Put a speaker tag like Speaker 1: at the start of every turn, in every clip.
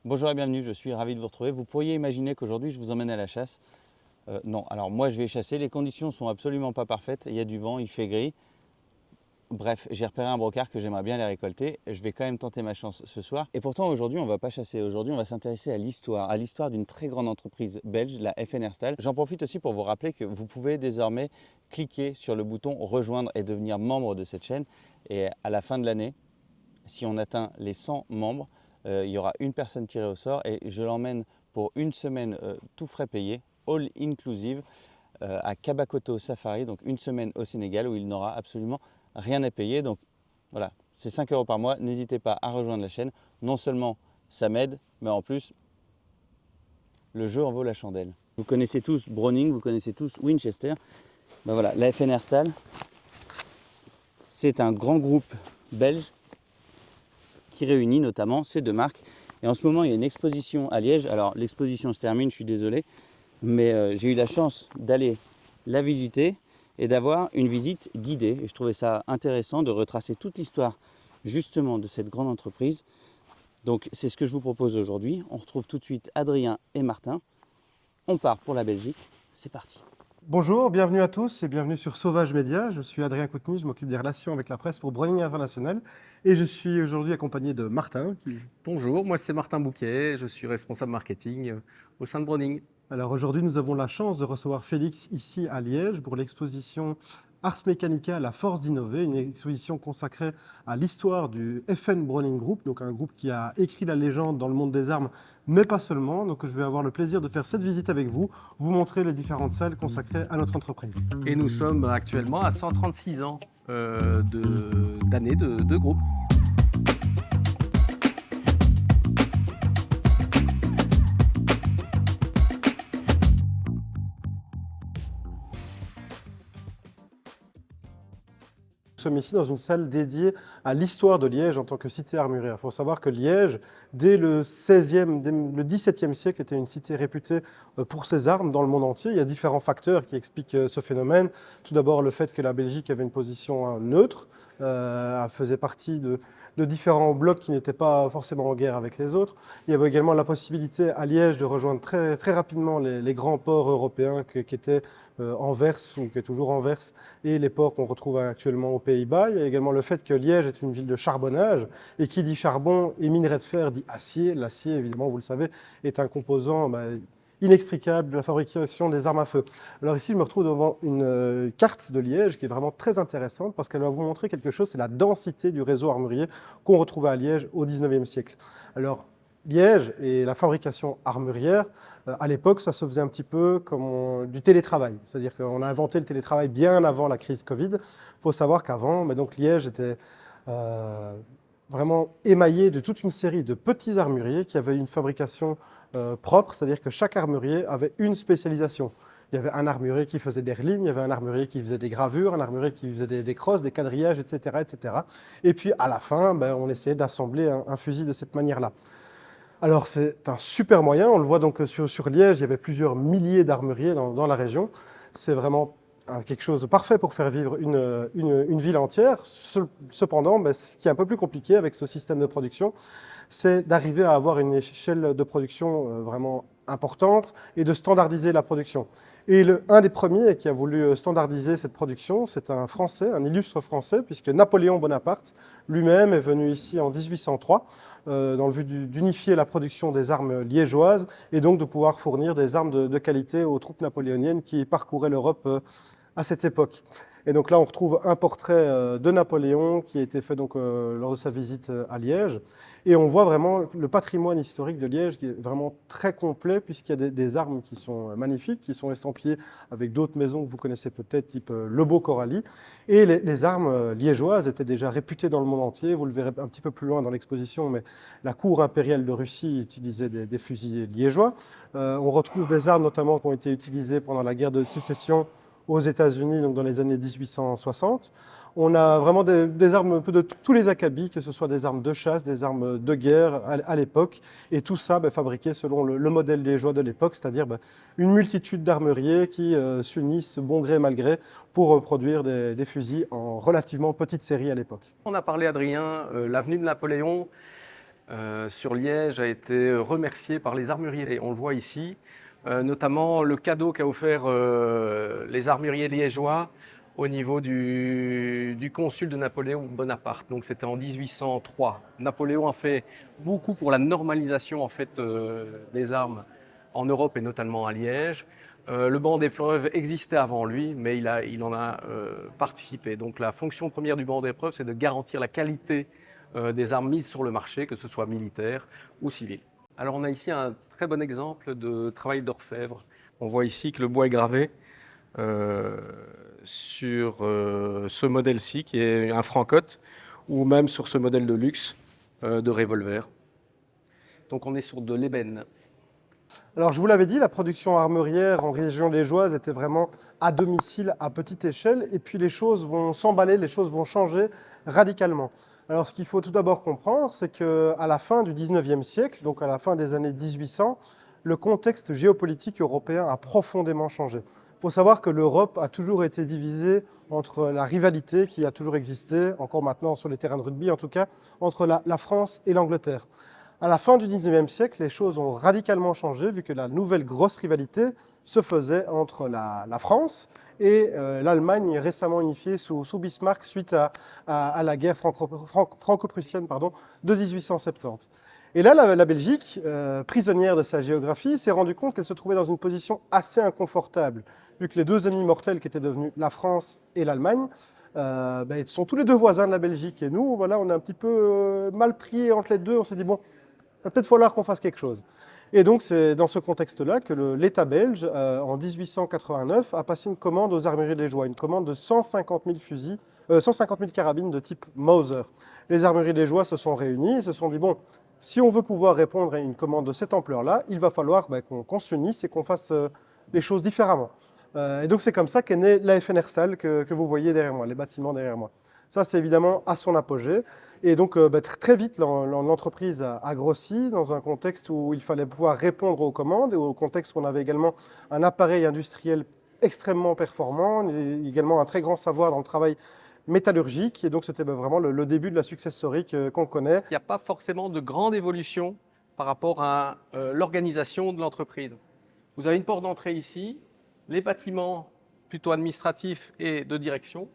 Speaker 1: Bonjour et bienvenue, je suis ravi de vous retrouver. Vous pourriez imaginer qu'aujourd'hui je vous emmène à la chasse. Non, alors moi je vais chasser, les conditions sont absolument pas parfaites, il y a du vent, il fait gris. Bref, j'ai repéré un brocard que j'aimerais bien aller récolter. Je vais quand même tenter ma chance ce soir. Et pourtant aujourd'hui on ne va pas chasser, aujourd'hui on va s'intéresser à l'histoire d'une très grande entreprise belge, la FN Herstal. J'en profite aussi pour vous rappeler que vous pouvez désormais cliquer sur le bouton rejoindre et devenir membre de cette chaîne. Et à la fin de l'année, si on atteint les 100 membres, il y aura une personne tirée au sort et je l'emmène pour une semaine tout frais payé, all inclusive, à Kabakoto Safari, donc une semaine au Sénégal où il n'aura absolument rien à payer. Donc voilà, c'est 5 euros par mois. N'hésitez pas à rejoindre la chaîne. Non seulement ça m'aide, mais en plus, le jeu en vaut la chandelle. Vous connaissez tous Browning, vous connaissez tous Winchester. Ben voilà, la FN Herstal, c'est un grand groupe belge qui réunit notamment ces deux marques. Et en ce moment, il y a une exposition à Liège. Alors, l'exposition se termine, je suis désolé, mais j'ai eu la chance d'aller la visiter et d'avoir une visite guidée. Et je trouvais ça intéressant de retracer toute l'histoire justement de cette grande entreprise. Donc, c'est ce que je vous propose aujourd'hui. On retrouve tout de suite Adrien et Martin. On part pour la Belgique. C'est parti.
Speaker 2: Bonjour, bienvenue à tous et bienvenue sur Sauvage Média. Je suis Adrien Couteny, je m'occupe des relations avec la presse pour Browning International et je suis aujourd'hui accompagné de Martin.
Speaker 3: Bonjour, moi c'est Martin Bouquet, je suis responsable marketing au sein de Browning.
Speaker 2: Alors aujourd'hui, nous avons la chance de recevoir Félix ici à Liège pour l'exposition Ars Mechanica, la force d'innover, une exposition consacrée à l'histoire du FN Browning Group, donc un groupe qui a écrit la légende dans le monde des armes, mais pas seulement. Donc je vais avoir le plaisir de faire cette visite avec vous, vous montrer les différentes salles consacrées à notre entreprise.
Speaker 3: Et nous sommes actuellement à 136 ans d'années de groupe.
Speaker 2: Nous sommes ici dans une salle dédiée à l'histoire de Liège en tant que cité armurière. Il faut savoir que Liège, dès le XVIIe siècle, était une cité réputée pour ses armes dans le monde entier. Il y a différents facteurs qui expliquent ce phénomène. Tout d'abord, le fait que la Belgique avait une position neutre, faisait partie de différents blocs qui n'étaient pas forcément en guerre avec les autres. Il y avait également la possibilité à Liège de rejoindre très, très rapidement les grands ports européens qui étaient Anvers, ou qui est toujours Anvers, et les ports qu'on retrouve actuellement aux Pays-Bas. Il y a également le fait que Liège est une ville de charbonnage, et qui dit charbon et minerai de fer dit acier. L'acier, évidemment, vous le savez, est un composant inextricable de la fabrication des armes à feu. Alors ici, je me retrouve devant une carte de Liège qui est vraiment très intéressante parce qu'elle va vous montrer quelque chose, c'est la densité du réseau armurier qu'on retrouvait à Liège au XIXe siècle. Alors, Liège et la fabrication armurière, à l'époque, ça se faisait un petit peu comme du télétravail. C'est-à-dire qu'on a inventé le télétravail bien avant la crise Covid. Il faut savoir qu'avant, donc Liège était vraiment émaillé de toute une série de petits armuriers qui avaient une fabrication propre, c'est-à-dire que chaque armurier avait une spécialisation. Il y avait un armurier qui faisait des relimes, il y avait un armurier qui faisait des gravures, un armurier qui faisait des crosses, des quadrillages, etc., etc. Et puis à la fin, on essayait d'assembler un fusil de cette manière-là. Alors c'est un super moyen, on le voit donc sur Liège, il y avait plusieurs milliers d'armuriers dans la région. C'est vraiment quelque chose de parfait pour faire vivre une ville entière. Cependant, ce qui est un peu plus compliqué avec ce système de production, c'est d'arriver à avoir une échelle de production vraiment importante et de standardiser la production. Et un des premiers qui a voulu standardiser cette production, c'est un Français, un illustre Français, puisque Napoléon Bonaparte lui-même est venu ici en 1803 dans le but d'unifier la production des armes liégeoises et donc de pouvoir fournir des armes de qualité aux troupes napoléoniennes qui parcouraient l'Europe à cette époque. Et donc là, on retrouve un portrait de Napoléon qui a été fait donc, lors de sa visite à Liège. Et on voit vraiment le patrimoine historique de Liège qui est vraiment très complet puisqu'il y a des armes qui sont magnifiques, qui sont estampillées avec d'autres maisons que vous connaissez peut-être, type Lebeau Coralie. Et les armes liégeoises étaient déjà réputées dans le monde entier. Vous le verrez un petit peu plus loin dans l'exposition, mais la cour impériale de Russie utilisait des fusils liégeois. On retrouve des armes notamment qui ont été utilisées pendant la guerre de sécession aux États-Unis, donc dans les années 1860. On a vraiment des armes un peu de tous les acabits, que ce soit des armes de chasse, des armes de guerre à l'époque, et tout ça fabriqué selon le modèle liégeois de l'époque, c'est-à-dire une multitude d'armuriers qui s'unissent bon gré mal gré pour produire des fusils en relativement petite série à l'époque.
Speaker 3: On a parlé, Adrien, l'avenue de Napoléon. sur Liège a été remercié par les armuriers. Et on le voit ici, notamment le cadeau qu'a offert les armuriers liégeois au niveau du consul de Napoléon Bonaparte. Donc c'était en 1803. Napoléon a fait beaucoup pour la normalisation en fait, des armes en Europe et notamment à Liège. Le banc d'épreuve existait avant lui, mais il en a participé. Donc la fonction première du banc d'épreuve, c'est de garantir la qualité des armes mises sur le marché, que ce soit militaire ou civil. Alors on a ici un très bon exemple de travail d'orfèvre. On voit ici que le bois est gravé sur ce modèle-ci, qui est un Francotte, ou même sur ce modèle de luxe de revolver. Donc on est sur de l'ébène.
Speaker 2: Alors, je vous l'avais dit, la production armurière en région liégeoise était vraiment à domicile, à petite échelle, et puis les choses vont s'emballer, les choses vont changer radicalement. Alors, ce qu'il faut tout d'abord comprendre, c'est qu'à la fin du 19e siècle, donc à la fin des années 1800, le contexte géopolitique européen a profondément changé. Il faut savoir que l'Europe a toujours été divisée entre la rivalité qui a toujours existé, encore maintenant sur les terrains de rugby en tout cas, entre la France et l'Angleterre. À la fin du 19e siècle, les choses ont radicalement changé vu que la nouvelle grosse rivalité se faisait entre la France et l'Allemagne récemment unifiée sous Bismarck suite à la guerre franco-prussienne de 1870. Et là, la Belgique, prisonnière de sa géographie, s'est rendue compte qu'elle se trouvait dans une position assez inconfortable, vu que les deux ennemis mortels qui étaient devenus la France et l'Allemagne ils sont tous les deux voisins de la Belgique. Et nous, voilà, on est un petit peu mal pris entre les deux. On s'est dit, bon, il va peut-être falloir qu'on fasse quelque chose. Et donc, c'est dans ce contexte-là que l'État belge, en 1889, a passé une commande aux armuriers liégeois, une commande de 150 000 carabines de type Mauser. Les armuriers liégeois se sont réunis et se sont dit, bon, si on veut pouvoir répondre à une commande de cette ampleur-là, il va falloir qu'on s'unisse et qu'on fasse les choses différemment. Et donc, c'est comme ça qu'est née la FNR-Stahl que vous voyez derrière moi, les bâtiments derrière moi. Ça, c'est évidemment à son apogée. Et donc, très vite, l'entreprise a grossi dans un contexte où il fallait pouvoir répondre aux commandes et au contexte où on avait également un appareil industriel extrêmement performant, et également un très grand savoir dans le travail métallurgique. Et donc, c'était vraiment le début de la success story qu'on connaît.
Speaker 3: Il n'y a pas forcément de grande évolution par rapport à l'organisation de l'entreprise. Vous avez une porte d'entrée ici, les bâtiments plutôt administratifs et de direction,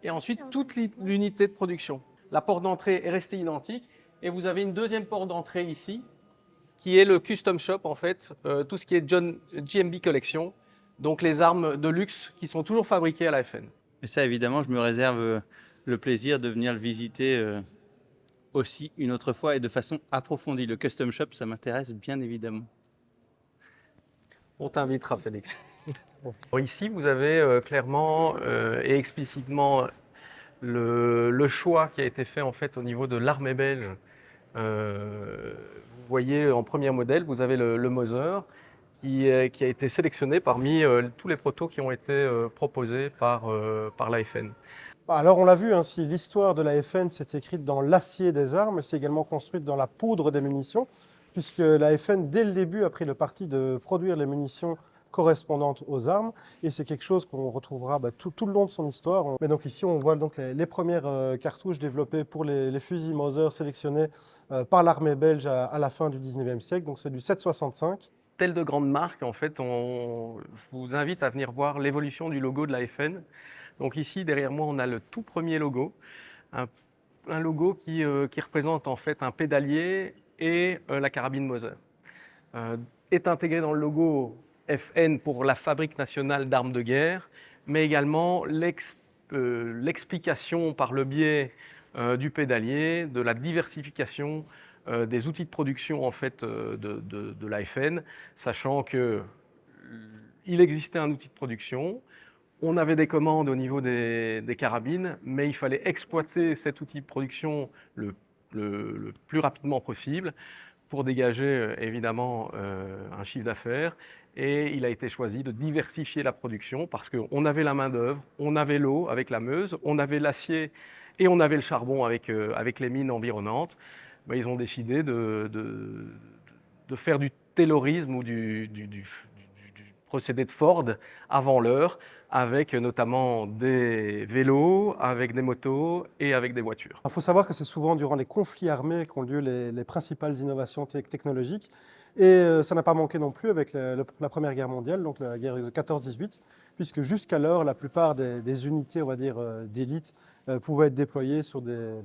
Speaker 3: et ensuite toute l'unité de production. La porte d'entrée est restée identique et vous avez une deuxième porte d'entrée ici qui est le custom shop en fait, tout ce qui est JMB Collection, donc les armes de luxe qui sont toujours fabriquées à la FN.
Speaker 1: Et ça, évidemment, je me réserve le plaisir de venir le visiter aussi une autre fois et de façon approfondie. Le custom shop, ça m'intéresse bien évidemment.
Speaker 3: On t'invitera, Félix. Ici, vous avez clairement et explicitement le choix qui a été fait en fait au niveau de l'armée belge. Vous voyez en premier modèle, vous avez le Mauser qui a été sélectionné parmi tous les protos qui ont été proposés par la FN.
Speaker 2: Alors on l'a vu, si l'histoire de la FN s'est écrite dans l'acier des armes, elle s'est également construite dans la poudre des munitions, puisque la FN, dès le début, a pris le parti de produire les munitions correspondantes aux armes, et c'est quelque chose qu'on retrouvera tout le long de son histoire. Mais donc ici, on voit donc les premières cartouches développées pour les fusils Mauser sélectionnés par l'armée belge à la fin du 19e siècle, donc c'est du 7,65.
Speaker 3: Telle de grandes marques, en fait, je vous invite à venir voir l'évolution du logo de la FN. Donc ici, derrière moi, on a le tout premier logo, un logo qui représente en fait un pédalier et la carabine Mauser. Est intégré dans le logo FN pour la Fabrique nationale d'armes de guerre, mais également l'explication par le biais du pédalier, de la diversification des outils de production en fait, de la FN, sachant qu'il existait un outil de production, on avait des commandes au niveau des carabines, mais il fallait exploiter cet outil de production le plus rapidement possible pour dégager évidemment un chiffre d'affaires. Et il a été choisi de diversifier la production parce qu'on avait la main-d'œuvre, on avait l'eau avec la Meuse, on avait l'acier et on avait le charbon avec les mines environnantes. Ils ont décidé de faire du taylorisme ou procédé de Ford avant l'heure, avec notamment des vélos, avec des motos et avec des voitures.
Speaker 2: Il faut savoir que c'est souvent durant les conflits armés qu'ont lieu les principales innovations technologiques. Et ça n'a pas manqué non plus avec la Première Guerre mondiale, donc la guerre de 14-18, puisque jusqu'alors, la plupart des unités, on va dire, d'élite pouvaient être déployées sur des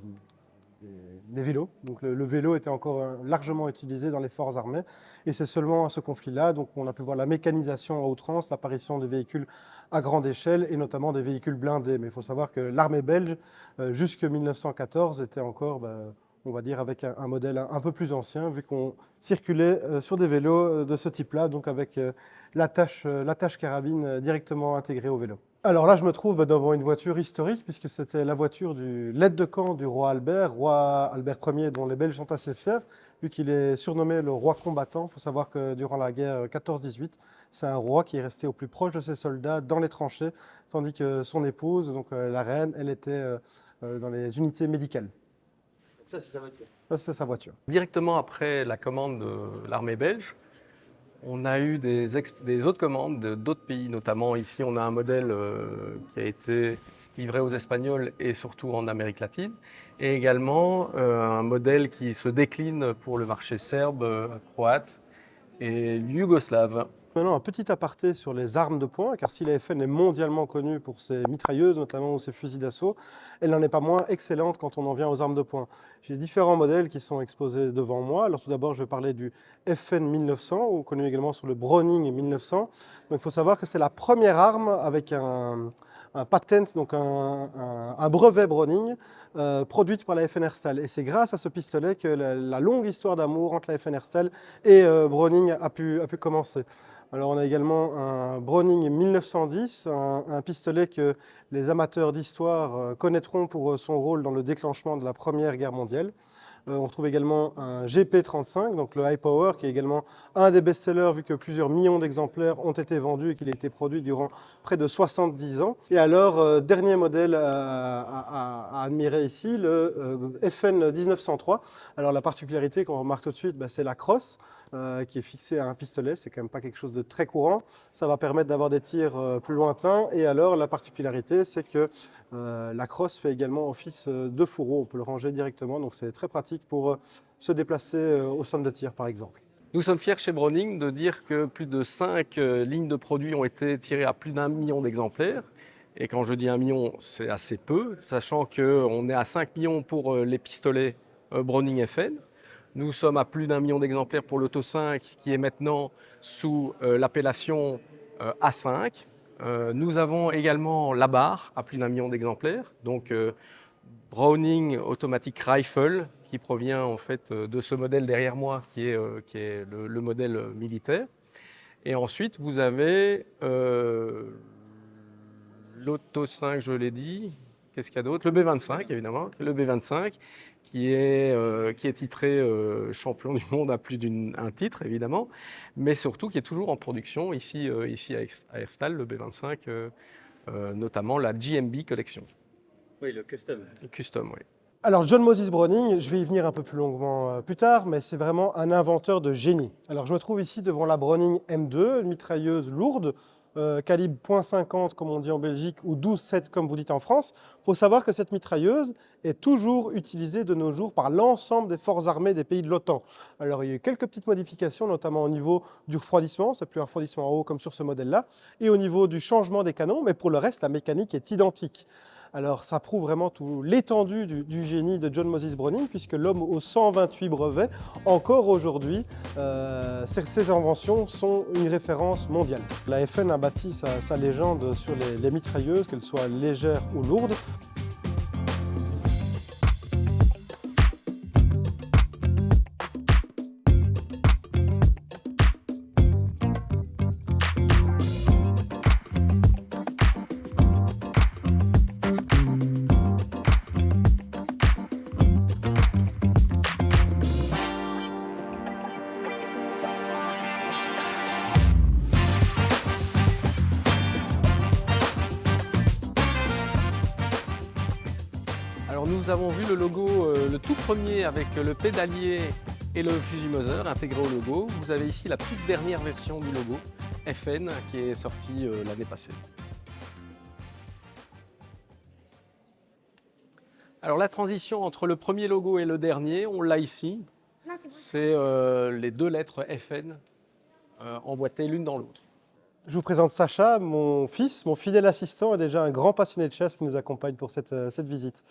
Speaker 2: vélos. Donc le vélo était encore largement utilisé dans les forces armées. Et c'est seulement à ce conflit-là on a pu voir la mécanisation à outrance, l'apparition des véhicules à grande échelle et notamment des véhicules blindés. Mais il faut savoir que l'armée belge, jusqu'en 1914, était encore, on va dire, avec un modèle un peu plus ancien, vu qu'on circulait sur des vélos de ce type-là, donc avec l'attache carabine directement intégrée au vélo. Alors là, je me trouve devant une voiture historique, puisque c'était la voiture du l'aide de camp du roi Albert Ier, dont les Belges sont assez fiers, vu qu'il est surnommé le roi combattant. Il faut savoir que durant la guerre 14-18, c'est un roi qui est resté au plus proche de ses soldats, dans les tranchées, tandis que son épouse, donc la reine, elle était dans les unités médicales.
Speaker 3: Ça, c'est sa voiture.
Speaker 2: Ça, c'est sa voiture.
Speaker 3: Directement après la commande de l'armée belge, on a eu des autres commandes d'autres pays, notamment ici on a un modèle qui a été livré aux Espagnols et surtout en Amérique latine, et également un modèle qui se décline pour le marché serbe, croate et yougoslave.
Speaker 2: Maintenant, un petit aparté sur les armes de poing, car si la FN est mondialement connue pour ses mitrailleuses, notamment ou ses fusils d'assaut, elle n'en est pas moins excellente quand on en vient aux armes de poing. J'ai différents modèles qui sont exposés devant moi. Alors tout d'abord, je vais parler du FN 1900, ou connu également sur le Browning 1900. Donc, il faut savoir que c'est la première arme avec un patent, donc un brevet Browning, produite par la FN Herstal. Et c'est grâce à ce pistolet que la longue histoire d'amour entre la FN Herstal et Browning a pu commencer. Alors on a également un Browning 1910, un pistolet que les amateurs d'histoire connaîtront pour son rôle dans le déclenchement de la Première Guerre mondiale. On trouve également un GP35, donc le High Power, qui est également un des best-sellers, vu que plusieurs millions d'exemplaires ont été vendus et qu'il a été produit durant près de 70 ans. Et alors, dernier modèle à admirer ici, le FN 1903. Alors la particularité qu'on remarque tout de suite, c'est la crosse, qui est fixée à un pistolet. C'est quand même pas quelque chose de très courant. Ça va permettre d'avoir des tirs plus lointains. Et alors, la particularité, c'est que la crosse fait également office de fourreau. On peut le ranger directement, donc c'est très pratique pour se déplacer au centre de tir, par exemple.
Speaker 3: Nous sommes fiers chez Browning de dire que plus de 5 lignes de produits ont été tirées à plus d'1 million d'exemplaires. Et quand je dis 1 million, c'est assez peu, sachant qu'on est à 5 millions pour les pistolets Browning FN. Nous sommes à plus d'1 million d'exemplaires pour l'Auto 5, qui est maintenant sous l'appellation A5. Nous avons également la barre à plus d'1 million d'exemplaires, donc Browning Automatic Rifle, qui provient en fait de ce modèle derrière moi, qui est le modèle militaire. Et ensuite, vous avez l'Auto 5, je l'ai dit. Qu'est-ce qu'il y a d'autre? Le B25, évidemment. Le B25, qui est titré champion du monde à plus d'un titre, évidemment, mais surtout qui est toujours en production ici à Herstal, le B25, notamment la GMB Collection.
Speaker 1: Oui, le custom.
Speaker 3: Le custom, oui.
Speaker 2: Alors John Moses Browning, je vais y venir un peu plus longuement plus tard, mais c'est vraiment un inventeur de génie. Alors je me trouve ici devant la Browning M2, une mitrailleuse lourde, calibre .50 comme on dit en Belgique ou 12,7 comme vous dites en France. Il faut savoir que cette mitrailleuse est toujours utilisée de nos jours par l'ensemble des forces armées des pays de l'OTAN. Alors il y a eu quelques petites modifications, notamment au niveau du refroidissement, c'est plus un refroidissement en haut comme sur ce modèle-là, et au niveau du changement des canons, mais pour le reste la mécanique est identique. Alors ça prouve vraiment tout l'étendue du génie de John Moses Browning, puisque l'homme aux 128 brevets, encore aujourd'hui, ses inventions sont une référence mondiale. La FN a bâti sa légende sur les mitrailleuses, qu'elles soient légères ou lourdes.
Speaker 3: Alors nous avons vu le logo, le tout premier avec le pédalier et le fusil Mauser intégré au logo. Vous avez ici la toute dernière version du logo, FN, qui est sortie l'année passée. Alors la transition entre le premier logo et le dernier, on l'a ici. C'est les deux lettres FN emboîtées l'une dans l'autre.
Speaker 2: Je vous présente Sacha, mon fils, mon fidèle assistant et déjà un grand passionné de chasse qui nous accompagne pour cette visite.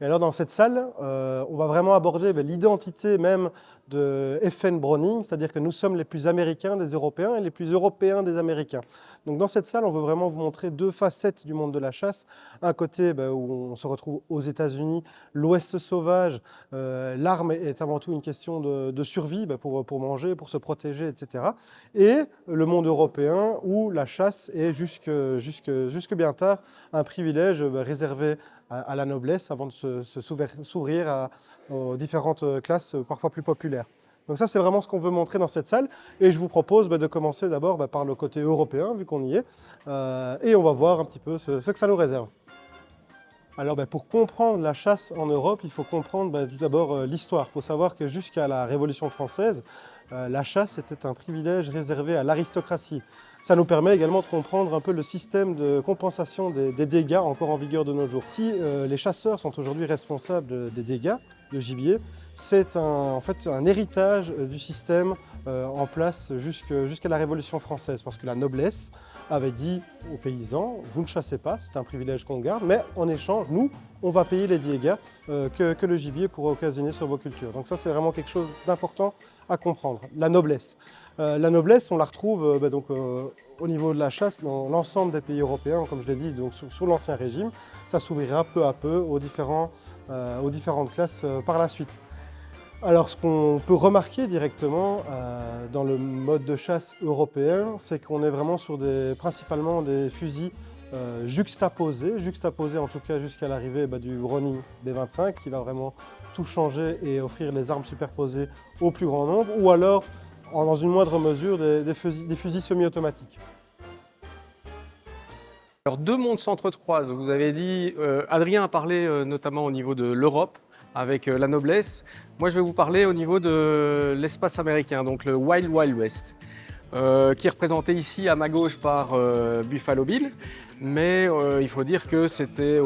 Speaker 2: Et alors dans cette salle, on va vraiment aborder l'identité même de FN Browning, c'est-à-dire que nous sommes les plus américains des Européens et les plus européens des Américains. Donc dans cette salle, on veut vraiment vous montrer deux facettes du monde de la chasse. Un côté où on se retrouve aux États-Unis, l'Ouest sauvage, l'arme est avant tout une question de survie pour manger, pour se protéger, etc. Et le monde européen où la chasse est jusque bien tard un privilège réservé à la noblesse avant de s'ouvrir aux différentes classes parfois plus populaires. Donc ça, c'est vraiment ce qu'on veut montrer dans cette salle. Et je vous propose de commencer d'abord par le côté européen, vu qu'on y est. Et on va voir un petit peu ce que ça nous réserve. Alors pour comprendre la chasse en Europe, il faut comprendre tout d'abord l'histoire. Il faut savoir que jusqu'à la Révolution française, la chasse était un privilège réservé à l'aristocratie. Ça nous permet également de comprendre un peu le système de compensation des dégâts encore en vigueur de nos jours. Si les chasseurs sont aujourd'hui responsables des dégâts de gibier, c'est en fait un héritage du système en place jusqu'à la Révolution française, parce que la noblesse avait dit aux paysans, vous ne chassez pas, c'est un privilège qu'on garde, mais en échange, nous, on va payer les dégâts que le gibier pourrait occasionner sur vos cultures. Donc ça, c'est vraiment quelque chose d'important à comprendre, la noblesse. La noblesse, on la retrouve au niveau de la chasse dans l'ensemble des pays européens, comme je l'ai dit, donc sous l'Ancien Régime. Ça s'ouvrira peu à peu aux différentes classes par la suite. Alors, ce qu'on peut remarquer directement dans le mode de chasse européen, c'est qu'on est vraiment sur principalement des fusils juxtaposés en tout cas jusqu'à l'arrivée du Browning B25, qui va vraiment tout changer et offrir les armes superposées au plus grand nombre, ou alors, dans une moindre mesure, des fusils semi-automatiques.
Speaker 3: Alors deux mondes s'entrecroisent. Vous avez dit, Adrien a parlé notamment au niveau de l'Europe, avec la noblesse. Moi, je vais vous parler au niveau de l'espace américain, donc le Wild Wild West, qui est représenté ici à ma gauche par Buffalo Bill. Mais il faut dire que c'était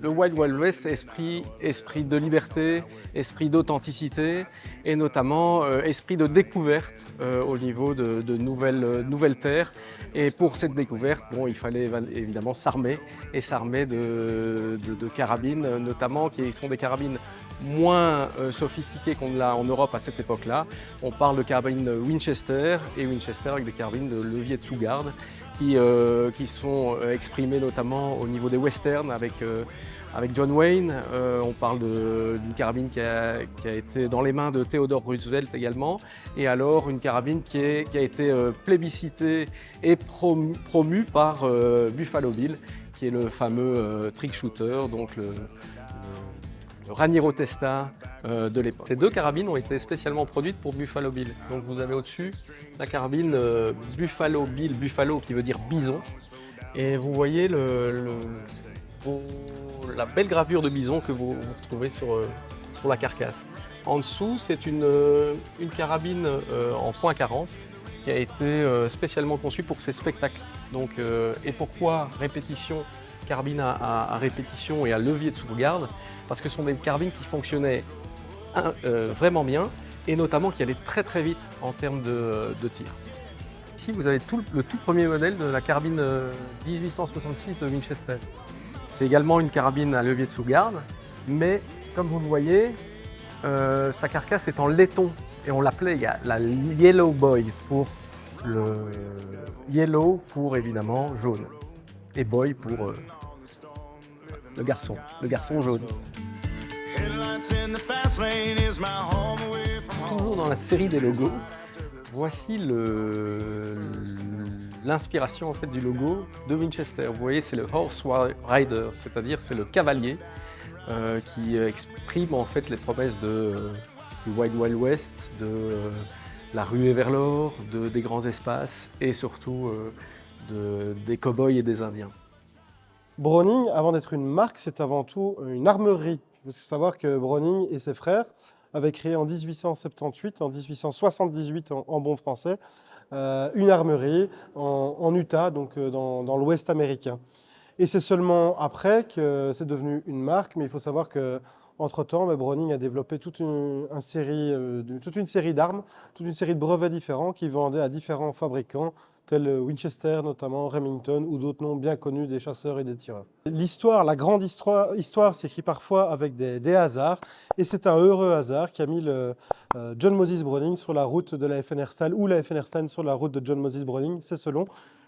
Speaker 3: le Wild Wild West, esprit de liberté, esprit d'authenticité et notamment esprit de découverte au niveau de nouvelles terres. Et pour cette découverte, il fallait évidemment s'armer de carabines, notamment qui sont des carabines moins sophistiquées qu'on l'a en Europe à cette époque-là. On parle de carabines Winchester avec des carabines de levier de sous-garde qui sont exprimées notamment au niveau des westerns avec John Wayne. On parle d'une carabine qui a été dans les mains de Theodore Roosevelt également, et alors une carabine qui a été plébiscitée et promue par Buffalo Bill, qui est le fameux trick shooter, donc le Raniero Testa de l'époque. Ces deux carabines ont été spécialement produites pour Buffalo Bill. Donc vous avez au-dessus la carabine Buffalo Bill, Buffalo qui veut dire bison, et vous voyez la belle gravure de bison que vous retrouvez sur la carcasse. En dessous, c'est une carabine en .40 qui a été spécialement conçue pour ces spectacles. Donc, et pourquoi répétition, carabine à répétition et à levier de sauvegarde? Parce que ce sont des carabines qui fonctionnaient vraiment bien et notamment qui allaient très très vite en termes de tir. Ici, vous avez le tout premier modèle de la carabine 1866 de Winchester. C'est également une carabine à levier de sous-garde, mais comme vous le voyez, sa carcasse est en laiton et on l'appelait la Yellow Boy pour le yellow pour évidemment jaune et boy pour le garçon jaune. Toujours dans la série des logos, voici l'inspiration en fait du logo de Winchester. Vous voyez, c'est le Horse Rider, c'est-à-dire c'est le cavalier qui exprime en fait les promesses du Wild Wild West, de la ruée vers l'or, des grands espaces et surtout des cow-boys et des Indiens.
Speaker 2: Browning, avant d'être une marque, c'est avant tout une armerie. Il faut savoir que Browning et ses frères avait créé en 1878, en 1878 en bon français, une armurerie en Utah, donc dans l'Ouest américain. Et c'est seulement après que c'est devenu une marque, mais il faut savoir que entre-temps, Browning a développé toute une série d'armes, toute une série de brevets différents qui vendaient à différents fabricants, tels Winchester notamment, Remington ou d'autres noms bien connus des chasseurs et des tireurs. L'histoire, la grande histoire s'écrit parfois avec des hasards, et c'est un heureux hasard qui a mis John Moses Browning sur la route de la FNR Stahls ou la FNR Stahls sur la route de John Moses Browning, c'est selon.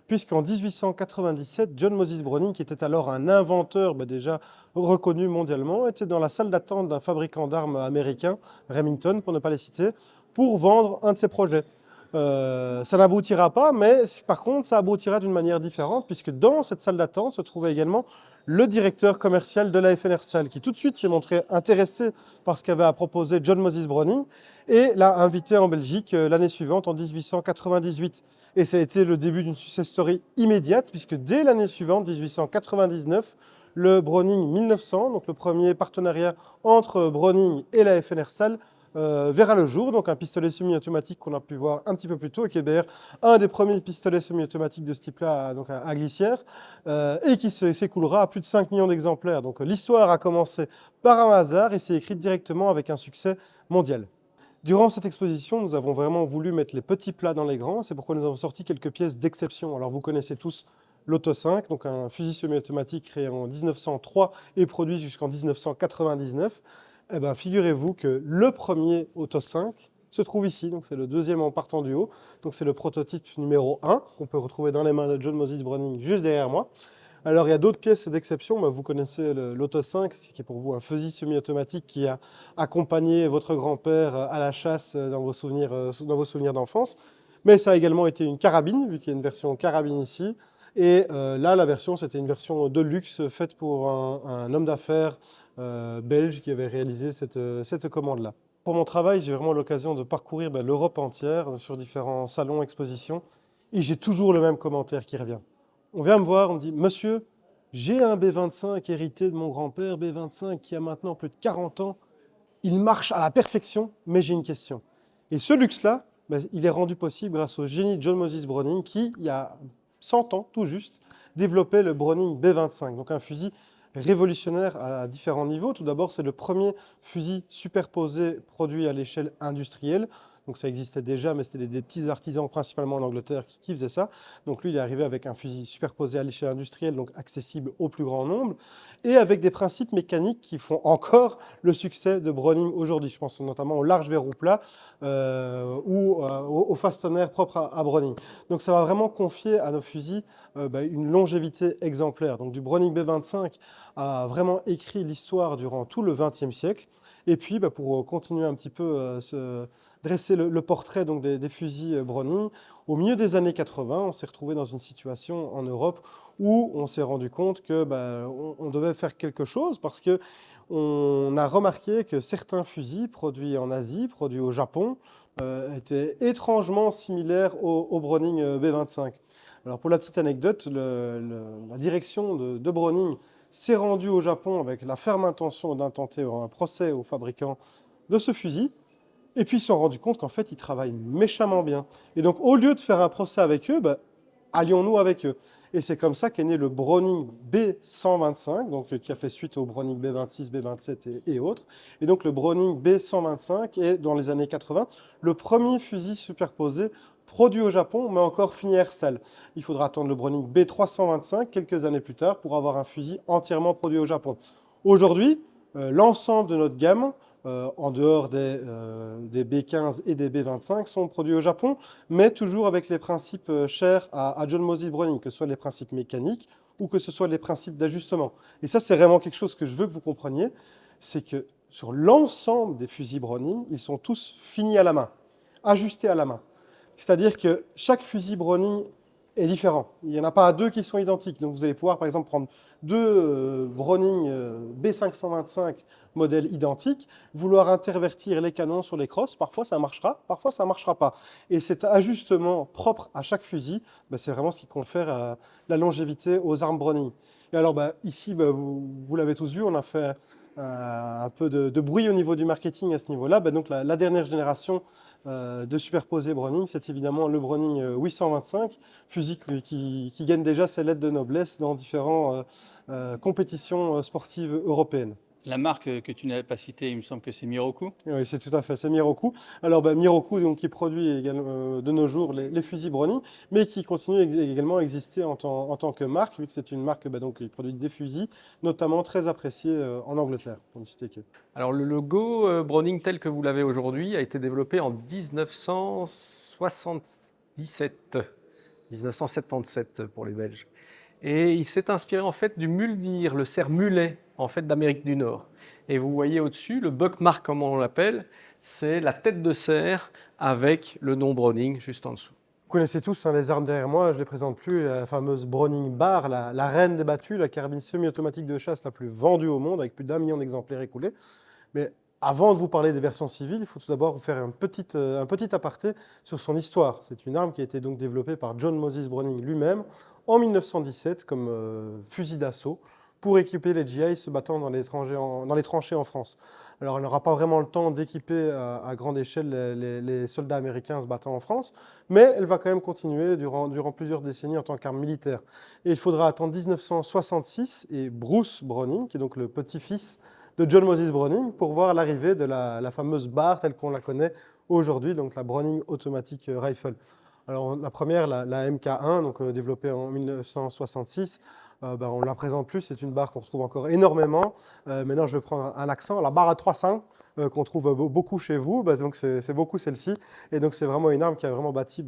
Speaker 2: Puisqu'en 1897, John Moses Browning, qui était alors un inventeur déjà reconnu mondialement, était dans la salle d'attente d'un fabricant d'armes américain, Remington pour ne pas les citer, pour vendre un de ses projets. Ça n'aboutira pas, mais par contre, ça aboutira d'une manière différente, puisque dans cette salle d'attente se trouvait également le directeur commercial de la FNR Stahls, qui tout de suite s'est montré intéressé par ce qu'avait à proposer John Moses Browning, et l'a invité en Belgique l'année suivante, en 1898. Et ça a été le début d'une success story immédiate, puisque dès l'année suivante, 1899, le Browning 1900, donc le premier partenariat entre Browning et la FNR Stahls, verra le jour, donc un pistolet semi-automatique qu'on a pu voir un petit peu plus tôt, et qui est d'ailleurs un des premiers pistolets semi-automatiques de ce type-là, donc à glissière, et qui s'écoulera à plus de 5 millions d'exemplaires. Donc l'histoire a commencé par un hasard et s'est écrite directement avec un succès mondial. Durant cette exposition, nous avons vraiment voulu mettre les petits plats dans les grands, c'est pourquoi nous avons sorti quelques pièces d'exception. Alors vous connaissez tous l'Auto 5, donc un fusil semi-automatique créé en 1903 et produit jusqu'en 1999. Eh bien, figurez-vous que le premier Auto 5 se trouve ici, donc c'est le deuxième en partant du haut, donc c'est le prototype numéro 1 qu'on peut retrouver dans les mains de John Moses Browning juste derrière moi. Alors il y a d'autres pièces d'exception, vous connaissez l'Auto 5, qui est pour vous un fusil semi-automatique qui a accompagné votre grand-père à la chasse dans vos souvenirs d'enfance, mais ça a également été une carabine, vu qu'il y a une version carabine ici, et là la version c'était une version de luxe faite pour un homme d'affaires belge qui avait réalisé cette commande-là. Pour mon travail, j'ai vraiment l'occasion de parcourir l'Europe entière sur différents salons, expositions, et j'ai toujours le même commentaire qui revient. On vient me voir, on me dit « Monsieur, j'ai un B25 hérité de mon grand-père, B25 qui a maintenant plus de 40 ans. Il marche à la perfection, mais j'ai une question. » Et ce luxe-là, il est rendu possible grâce au génie de John Moses Browning qui, il y a 100 ans tout juste, développait le Browning B25, donc un fusil révolutionnaire à différents niveaux. Tout d'abord, c'est le premier fusil superposé produit à l'échelle industrielle. Donc ça existait déjà, mais c'était des petits artisans, principalement en Angleterre, qui faisaient ça. Donc lui, il est arrivé avec un fusil superposé à l'échelle industrielle, donc accessible au plus grand nombre, et avec des principes mécaniques qui font encore le succès de Browning aujourd'hui. Je pense notamment au large verrou plat ou au fastener propre à Browning. Donc ça va vraiment confier à nos fusils une longévité exemplaire. Donc du Browning B25 a vraiment écrit l'histoire durant tout le XXe siècle. Et puis, pour continuer un petit peu dresser le portrait donc, des fusils Browning, au milieu des années 80, on s'est retrouvé dans une situation en Europe où on s'est rendu compte que on devait faire quelque chose parce que on a remarqué que certains fusils produits en Asie, produits au Japon, étaient étrangement similaires au Browning B25. Alors pour la petite anecdote, la direction de Browning s'est rendu au Japon avec la ferme intention d'intenter un procès aux fabricants de ce fusil. Et puis ils se sont rendus compte qu'en fait, ils travaillent méchamment bien. Et donc, au lieu de faire un procès avec eux, allions-nous avec eux. Et c'est comme ça qu'est né le Browning B125, donc, qui a fait suite au Browning B26, B27 et autres. Et donc, le Browning B125 est, dans les années 80, le premier fusil superposé produit au Japon, mais encore fini à Herstal. Il faudra attendre le Browning B325 quelques années plus tard pour avoir un fusil entièrement produit au Japon. Aujourd'hui, l'ensemble de notre gamme, en dehors des B15 et des B25, sont produits au Japon, mais toujours avec les principes chers à John Moses Browning, que ce soit les principes mécaniques ou que ce soit les principes d'ajustement. Et ça, c'est vraiment quelque chose que je veux que vous compreniez, c'est que sur l'ensemble des fusils Browning, ils sont tous finis à la main, ajustés à la main. C'est-à-dire que chaque fusil Browning est différent. Il n'y en a pas deux qui sont identiques. Donc vous allez pouvoir par exemple prendre deux Browning B525 modèles identiques, vouloir intervertir les canons sur les crosses, parfois ça marchera, parfois ça ne marchera pas. Et cet ajustement propre à chaque fusil, c'est vraiment ce qui confère la longévité aux armes Browning. Et alors ici, vous l'avez tous vu, on a fait un peu de bruit au niveau du marketing à ce niveau-là, donc la dernière génération de superposés Browning, c'est évidemment le Browning 825, fusil qui gagne déjà ses lettres de noblesse dans différentes compétitions sportives européennes.
Speaker 4: La marque que tu n'avais pas citée, il me semble que c'est Miroku.
Speaker 2: Oui, c'est tout à fait, c'est Miroku. Alors Miroku, donc, qui produit également, de nos jours les fusils Browning, mais qui continue également à exister en tant que marque, vu que c'est une marque donc, qui produit des fusils, notamment très appréciés en Angleterre, pour ne citer que.
Speaker 3: Alors le logo Browning tel que vous l'avez aujourd'hui a été développé en 1977 pour les Belges. Et il s'est inspiré en fait du muldir, le cerf mulet en fait d'Amérique du Nord. Et vous voyez au-dessus, le buckmark comme on l'appelle, c'est la tête de cerf avec le nom Browning juste en dessous.
Speaker 2: Vous connaissez tous les armes derrière moi, je ne les présente plus, la fameuse Browning Bar, la reine des battues, la carabine semi-automatique de chasse la plus vendue au monde, avec plus d'1 million d'exemplaires écoulés. Mais avant de vous parler des versions civiles, il faut tout d'abord vous faire un petit aparté sur son histoire. C'est une arme qui a été donc développée par John Moses Browning lui-même en 1917 comme fusil d'assaut pour équiper les GI se battant dans les tranchées en France. Alors, elle n'aura pas vraiment le temps d'équiper à grande échelle les soldats américains se battant en France, mais elle va quand même continuer durant plusieurs décennies en tant qu'arme militaire. Et il faudra attendre 1966 et Bruce Browning, qui est donc le petit-fils de John Moses Browning, pour voir l'arrivée de la fameuse barre telle qu'on la connaît aujourd'hui, donc la Browning Automatic Rifle. Alors, la première, la MK1, donc, développée en 1966, on ne la présente plus, c'est une barre qu'on retrouve encore énormément. Maintenant, je vais prendre un accent. La barre à 300, qu'on trouve beaucoup chez vous, donc c'est beaucoup celle-ci. Et donc, c'est vraiment une arme qui a vraiment bâti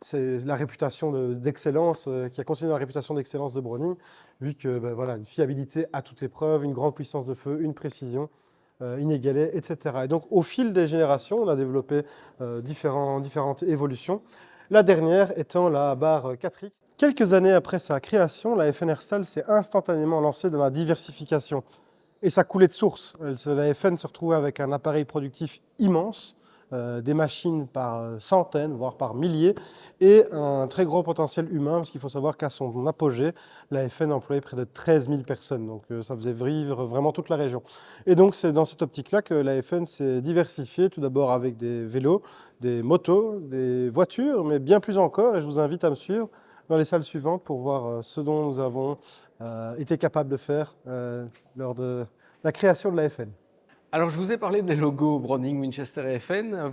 Speaker 2: c'est la réputation d'excellence, qui a continué la réputation d'excellence de Browning, vu que voilà, une fiabilité à toute épreuve, une grande puissance de feu, une précision inégalée, etc. Et donc, au fil des générations, on a développé différentes évolutions. La dernière étant la barre 4X. Quelques années après sa création, la FN Herstal s'est instantanément lancée dans la diversification. Et ça coulait de source. La FN se retrouvait avec un appareil productif immense, des machines par centaines, voire par milliers, et un très gros potentiel humain, parce qu'il faut savoir qu'à son apogée, la FN employait près de 13 000 personnes. Donc ça faisait vivre vraiment toute la région. Et donc c'est dans cette optique-là que la FN s'est diversifiée, tout d'abord avec des vélos, des motos, des voitures, mais bien plus encore, et je vous invite à me suivre dans les salles suivantes pour voir ce dont nous avons été capables de faire lors de la création de la FN.
Speaker 3: Alors, je vous ai parlé des logos Browning, Winchester et FN.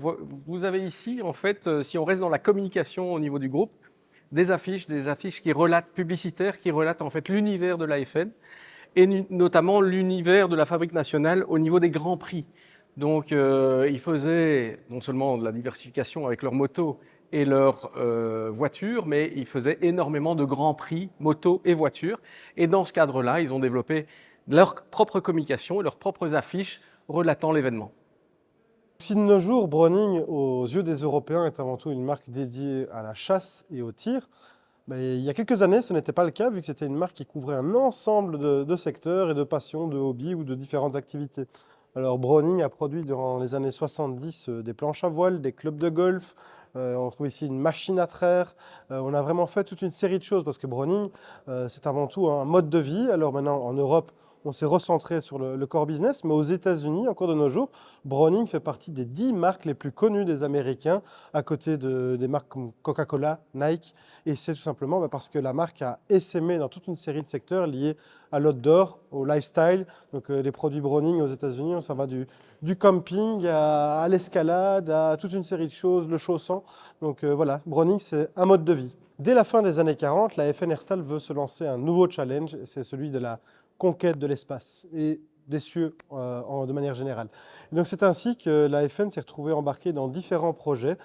Speaker 3: Vous avez ici, en fait, si on reste dans la communication au niveau du groupe, des affiches qui relatent, publicitaires, qui relatent en fait l'univers de la FN et notamment l'univers de la Fabrique nationale au niveau des grands prix. Donc, ils faisaient non seulement de la diversification avec leurs motos et leurs voitures, mais ils faisaient énormément de grands prix, motos et voitures. Et dans ce cadre-là, ils ont développé leur propre communication et leurs propres affiches relatant l'événement.
Speaker 2: Si de nos jours, Browning, aux yeux des Européens, est avant tout une marque dédiée à la chasse et au tir, il y a quelques années, ce n'était pas le cas, vu que c'était une marque qui couvrait un ensemble de secteurs et de passions, de hobbies ou de différentes activités. Alors Browning a produit durant les années 70 des planches à voile, des clubs de golf, on trouve ici une machine à traire, on a vraiment fait toute une série de choses parce que Browning, c'est avant tout un mode de vie. Alors maintenant, en Europe, on s'est recentré sur le core business, mais aux États-Unis, encore de nos jours, Browning fait partie des 10 marques les plus connues des Américains, à côté des marques comme Coca-Cola, Nike. Et c'est tout simplement parce que la marque a essaimé dans toute une série de secteurs liés à l'outdoor, au lifestyle. Donc les produits Browning aux États-Unis, ça va du camping à l'escalade, à toute une série de choses, le chausson. Donc voilà, Browning, c'est un mode de vie. Dès la fin des années 40, la FN Herstal veut se lancer un nouveau challenge, c'est celui de la conquête de l'espace et des cieux de manière générale. Et donc c'est ainsi que la FN s'est retrouvée embarquée dans différents projets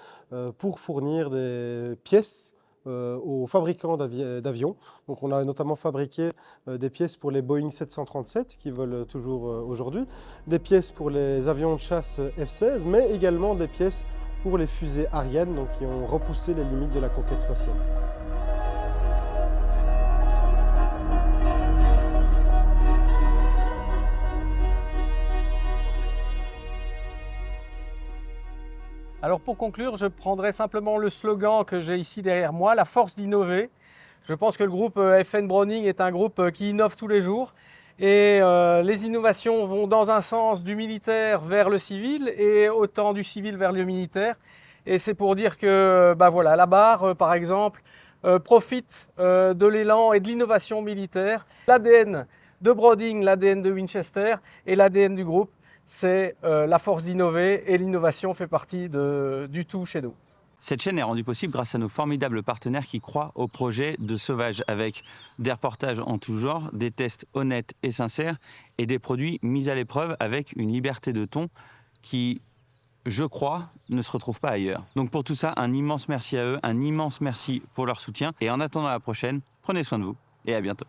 Speaker 2: pour fournir des pièces aux fabricants d'avions. Donc on a notamment fabriqué des pièces pour les Boeing 737 qui volent toujours aujourd'hui, des pièces pour les avions de chasse F-16, mais également des pièces pour les fusées Ariane, donc qui ont repoussé les limites de la conquête spatiale.
Speaker 3: Alors pour conclure, je prendrai simplement le slogan que j'ai ici derrière moi, la force d'innover. Je pense que le groupe FN Browning est un groupe qui innove tous les jours Et les innovations vont dans un sens du militaire vers le civil et autant du civil vers le militaire. Et c'est pour dire que voilà, la barre, par exemple, profite de l'élan et de l'innovation militaire. L'ADN de Broding, l'ADN de Winchester et l'ADN du groupe, c'est la force d'innover et l'innovation fait partie du tout chez nous.
Speaker 1: Cette chaîne est rendue possible grâce à nos formidables partenaires qui croient au projet de Sauvage, avec des reportages en tout genre, des tests honnêtes et sincères et des produits mis à l'épreuve avec une liberté de ton qui, je crois, ne se retrouve pas ailleurs. Donc pour tout ça, un immense merci à eux, un immense merci pour leur soutien. Et en attendant la prochaine, prenez soin de vous et à bientôt.